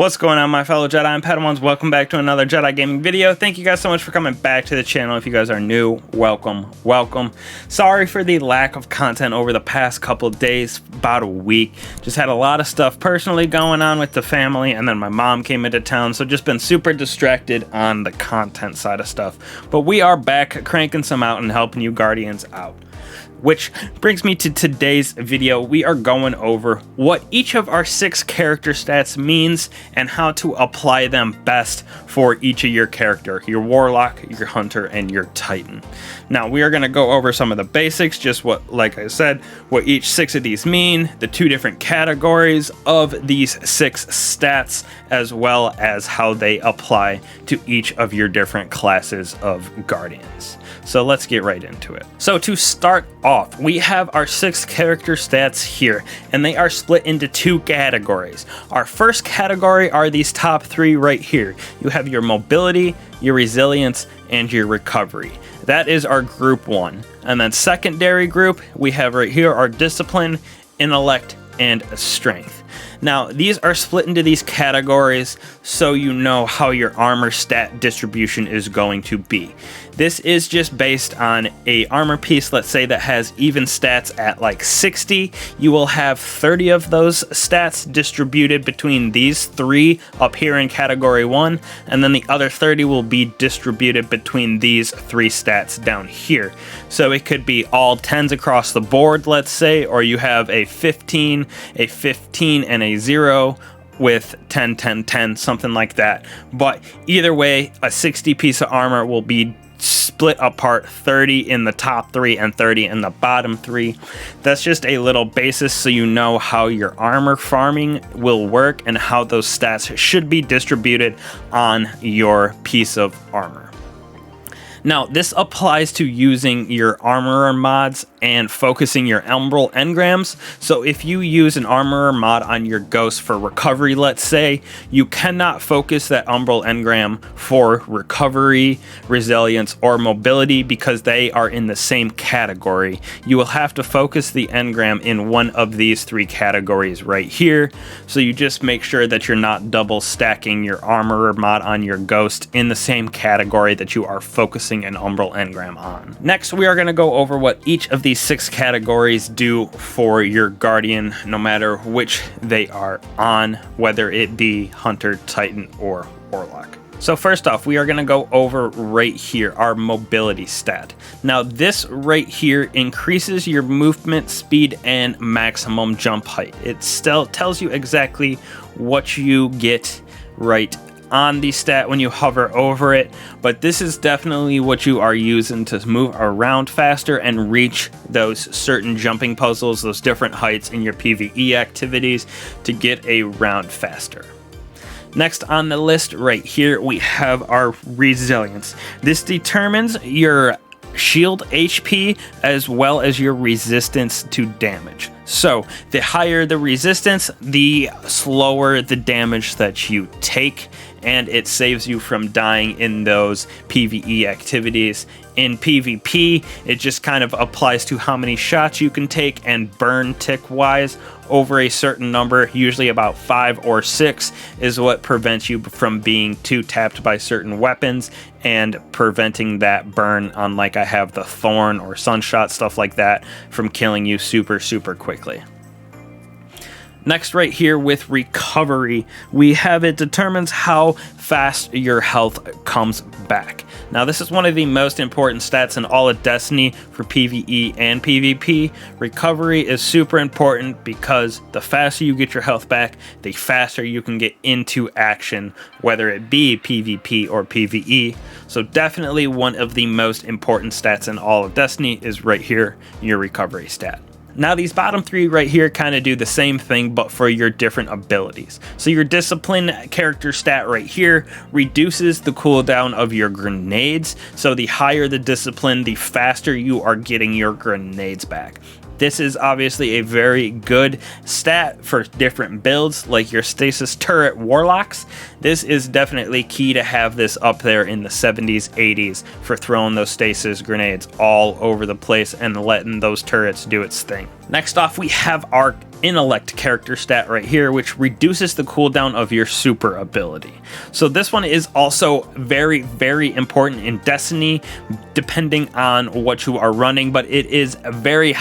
What's going on, my fellow Jedi and Padawans? Welcome back to another Jedi gaming video. Thank you guys so much for coming back to the channel. If you guys are new, welcome. Sorry for the lack of content over the past couple of days, about a week. Just had a lot of stuff personally going on with the family, and then my mom came into town, so just been super distracted on the content side of stuff. But we are back cranking some out and helping you Guardians out. Which brings me to today's video. We are going over what each of our 6 character stats means and how to apply them best for each of your character, your Warlock, your Hunter, and your Titan. Now we are going to go over some of the basics, just what, like I said, what each 6 of these mean, the 2 different categories of these 6 stats, as well as how they apply to each of your different classes of Guardians. So let's get right into it. So to start off, we have our 6 character stats here, and they are split into 2 categories. Our first category are these top 3 right here. You have your mobility, your resilience, and your recovery. That is our group 1. And then secondary group, we have right here our discipline, intellect, and strength. Now, these are split into these categories so you know how your armor stat distribution is going to be. This is just based on a armor piece, let's say, that has even stats at like 60. You will have 30 of those stats distributed between these 3 up here in category 1, and then the other 30 will be distributed between these 3 stats down here. So it could be all 10s across the board, let's say, or you have a 15, and a 0 with 10, 10, 10, something like that. But either way, a 60 piece of armor will be split apart, 30 in the top 3 and 30 in the bottom 3. That's just a little basis so you know how your armor farming will work and how those stats should be distributed on your piece of armor. Now, this applies to using your armorer mods and focusing your Umbral Engrams. So if you use an armorer mod on your Ghost for recovery, let's say, you cannot focus that Umbral Engram for recovery, resilience, or mobility because they are in the same category. You will have to focus the Engram in one of these 3 categories right here. So you just make sure that you're not double stacking your armorer mod on your Ghost in the same category that you are focusing an Umbral Engram on. Next, we are going to go over what each of these 6 categories do for your Guardian, no matter which they are on, whether it be Hunter, Titan, or Warlock. So first off, we are going to go over right here, our mobility stat. Now this right here increases your movement speed and maximum jump height. It still tells you exactly what you get right on the stat when you hover over it, but this is definitely what you are using to move around faster and reach those certain jumping puzzles, those different heights in your PvE activities to get around faster. Next on the list right here, we have our resilience. This determines your shield HP as well as your resistance to damage. So the higher the resistance, the slower the damage that you take, and it saves you from dying in those PvE activities. In PvP, it just kind of applies to how many shots you can take and burn tick-wise over a certain number, usually about 5 or 6 is what prevents you from being too tapped by certain weapons and preventing that burn, unlike I have the Thorn or Sunshot, stuff like that, from killing you super quickly. Next right here with recovery, we have it determines how fast your health comes back. Now this is one of the most important stats in all of Destiny for PvE and PvP. Recovery is super important because the faster you get your health back, the faster you can get into action, whether it be PvP or PvE. So definitely one of the most important stats in all of Destiny is right here, your recovery stat. Now these bottom 3 right here kind of do the same thing, but for your different abilities. So your discipline character stat right here reduces the cooldown of your grenades. So the higher the discipline, the faster you are getting your grenades back. This is obviously a very good stat for different builds, like your stasis turret warlocks. This is definitely key to have this up there in the 70s, 80s for throwing those stasis grenades all over the place and letting those turrets do its thing. Next off, we have our intellect character stat right here, which reduces the cooldown of your super ability. So this one is also very, very important in Destiny, depending on what you are running, but it is very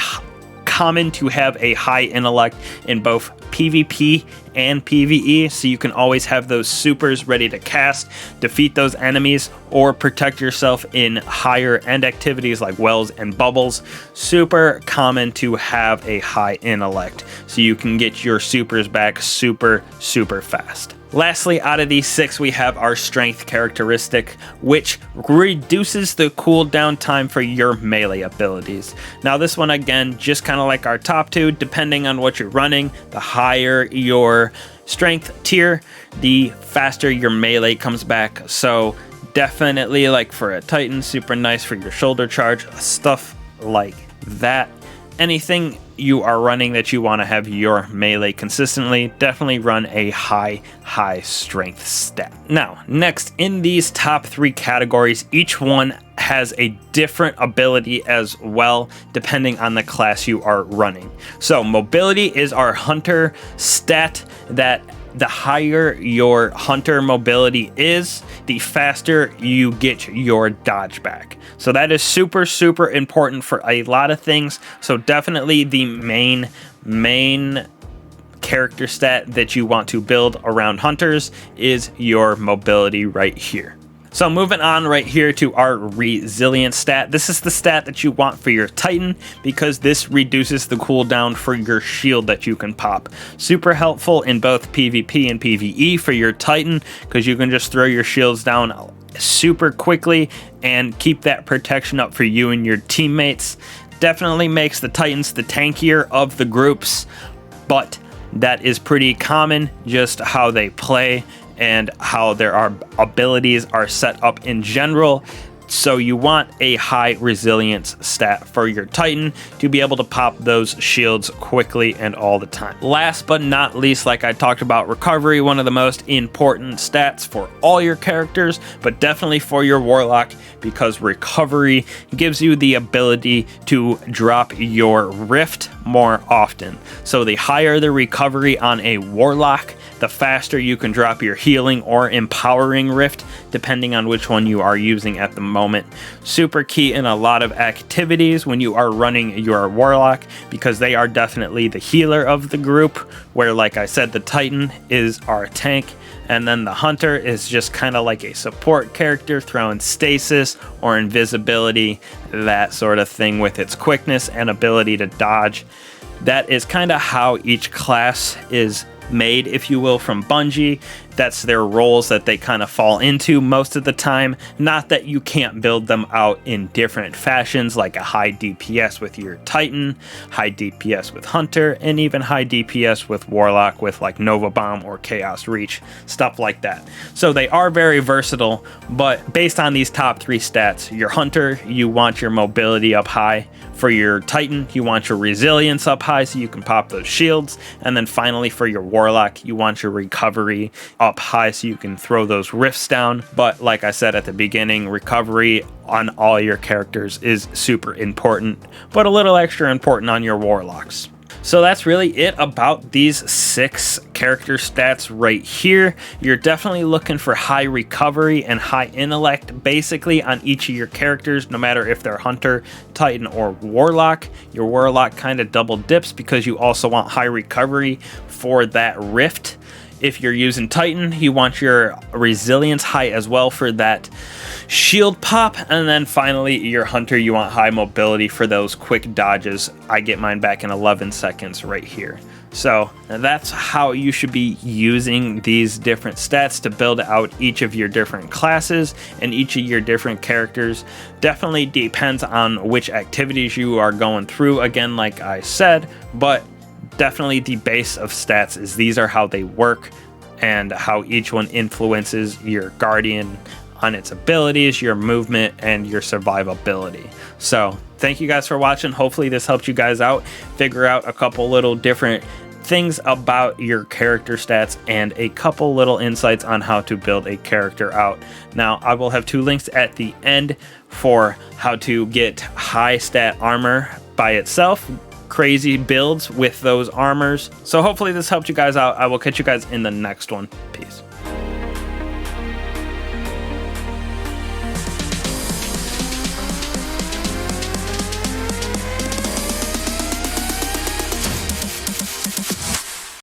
common to have a high intellect in both PvP and PvE, so you can always have those supers ready to cast, defeat those enemies, or protect yourself in higher end activities like wells and bubbles. Super common to have a high intellect, so you can get your supers back super fast. Lastly, out of these 6, we have our strength characteristic, which reduces the cooldown time for your melee abilities. Now this one, again, just kind of like our top 2, depending on what you're running, the higher your strength tier, the faster your melee comes back. So definitely, like for a Titan, super nice for your shoulder charge, stuff like that. Anything you are running that you want to have your melee consistently, definitely run a high strength stat. Now, next in these top 3 categories, each one has a different ability as well, depending on the class you are running. So mobility is our hunter stat, that the higher your hunter mobility is, the faster you get your dodge back. So that is super important for a lot of things. So definitely the main character stat that you want to build around hunters is your mobility right here. So moving on right here to our resilience stat. This is the stat that you want for your Titan, because this reduces the cooldown for your shield that you can pop. Super helpful in both PvP and PvE for your Titan, because you can just throw your shields down super quickly and keep that protection up for you and your teammates. Definitely makes the Titans the tankier of the groups, but that is pretty common, just how they play and how their abilities are set up in general. So you want a high resilience stat for your Titan to be able to pop those shields quickly and all the time. Last but not least, like I talked about, recovery, one of the most important stats for all your characters, but definitely for your Warlock, because recovery gives you the ability to drop your Rift more often. So the higher the recovery on a Warlock, the faster you can drop your healing or empowering Rift, depending on which one you are using at the moment. Super key in a lot of activities when you are running your Warlock, because they are definitely the healer of the group, where, like I said, the Titan is our tank, and then the Hunter is just kind of like a support character, throwing stasis or invisibility, that sort of thing, with its quickness and ability to dodge. That is kind of how each class is made, if you will, from Bungie. That's their roles that they kind of fall into most of the time. Not that you can't build them out in different fashions, like a high DPS with your Titan, high DPS with Hunter, and even high DPS with Warlock with like Nova Bomb or Chaos Reach, stuff like that. So they are very versatile, but based on these top 3 stats, your Hunter, you want your mobility up high. For your Titan, you want your resilience up high so you can pop those shields. And then finally for your Warlock, you want your recovery up high so you can throw those rifts down. But like I said at the beginning, recovery on all your characters is super important, but a little extra important on your Warlocks. So that's really it about these 6 character stats right here. You're definitely looking for high recovery and high intellect basically on each of your characters, no matter if they're Hunter, Titan, or Warlock. Your Warlock kind of double dips because you also want high recovery for that Rift. If you're using Titan, you want your resilience high as well for that shield pop. And then finally, your Hunter, you want high mobility for those quick dodges. I get mine back in 11 seconds right here. So that's how you should be using these different stats to build out each of your different classes and each of your different characters. Definitely depends on which activities you are going through, again, like I said, but definitely the base of stats is these are how they work and how each one influences your Guardian on its abilities, your movement, and your survivability. So thank you guys for watching. Hopefully this helped you guys out, figure out a couple little different things about your character stats and a couple little insights on how to build a character out. Now, I will have 2 links at the end for how to get high stat armor by itself, crazy builds with those armors. So hopefully this helped you guys out. I will catch you guys in the next one. Peace.